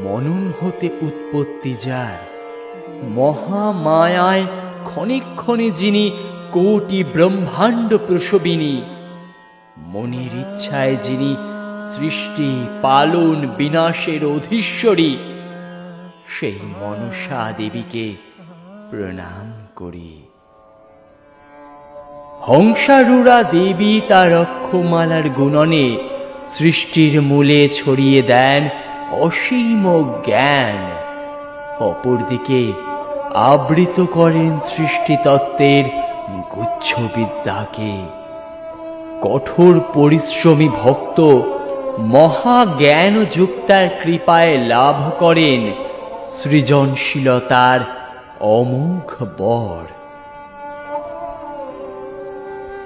মনন হতে উৎপত্তি যার, মহামায়ায় ক্ষণে ক্ষণে যিনি কোটি ব্রহ্মাণ্ড প্রসবিনী, মনের ইচ্ছায় যিনি সৃষ্টি পালন বিনাশের অধীশ্বরী, সেই মনসা দেবীকে প্রণাম করি। হংসারূঢ়া দেবী তার অক্ষমালার গুণনে সৃষ্টির মূলে ছড়িয়ে দেন অসীম জ্ঞান, অপরদিকে আবৃত করেন সৃষ্টিতত্ত্বের গুচ্ছ বিদ্যাকে। কঠোর পরিশ্রমী ভক্ত মহাজ্ঞান যুক্তার কৃপায় লাভ করেন সৃজনশীলতার অমোঘ বর।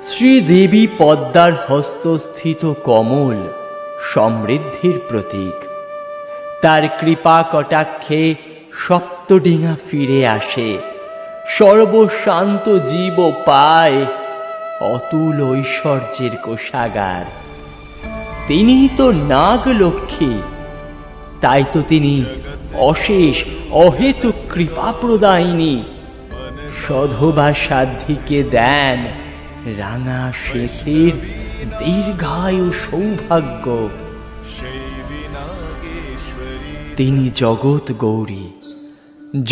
শ্রীদেবী পদ্মার হস্তস্থিত কমল সমৃদ্ধির প্রতীক। তার কৃপা কটাক্ষে সপ্তডিঙা ফিরে আসে, সর্বশান্ত জীব পায় অতুল ঐশ্বর্যের কোষাগার। তিনি তো নাগলক্ষ্মী, তাই তো তিনি অশেষ অহেতুক কৃপা প্রদায়িনী। সধবা সাধ্বীকে দেন রাঙা শেখের দীর্ঘায়ু সৌভাগ্য। তিনি জগৎ গৌরী,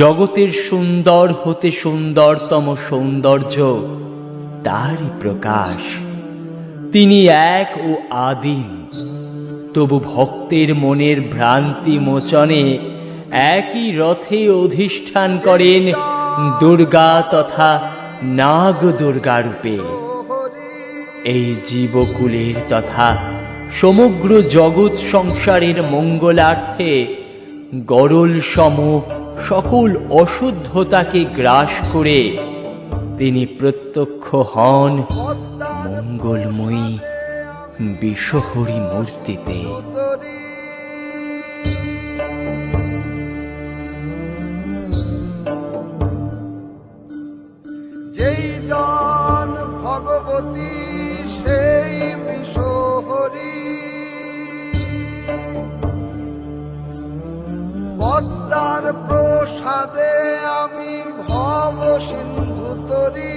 জগতের সুন্দর হতে সুন্দরতম সৌন্দর্য তারই প্রকাশ। তিনি এক ও আদিম, তবু ভক্তের মনের ভ্রান্তি মোচনে একই রথে অধিষ্ঠান করেন দুর্গা তথা নাগ দুর্গা রূপে। এই জীবকুলের তথা সমগ্র জগৎ সংসারের মঙ্গলার্থে গরল সম সকল অশুদ্ধতাকে গ্রাস করে তিনি প্রত্যক্ষ হন মঙ্গলময়ী বিশ্বহরি মূর্তিতে। যেই জন ভগবতী সেই বিশ্বহরি, পদ্মার প্রসাদে আমি ভব সিন্ধু তরি।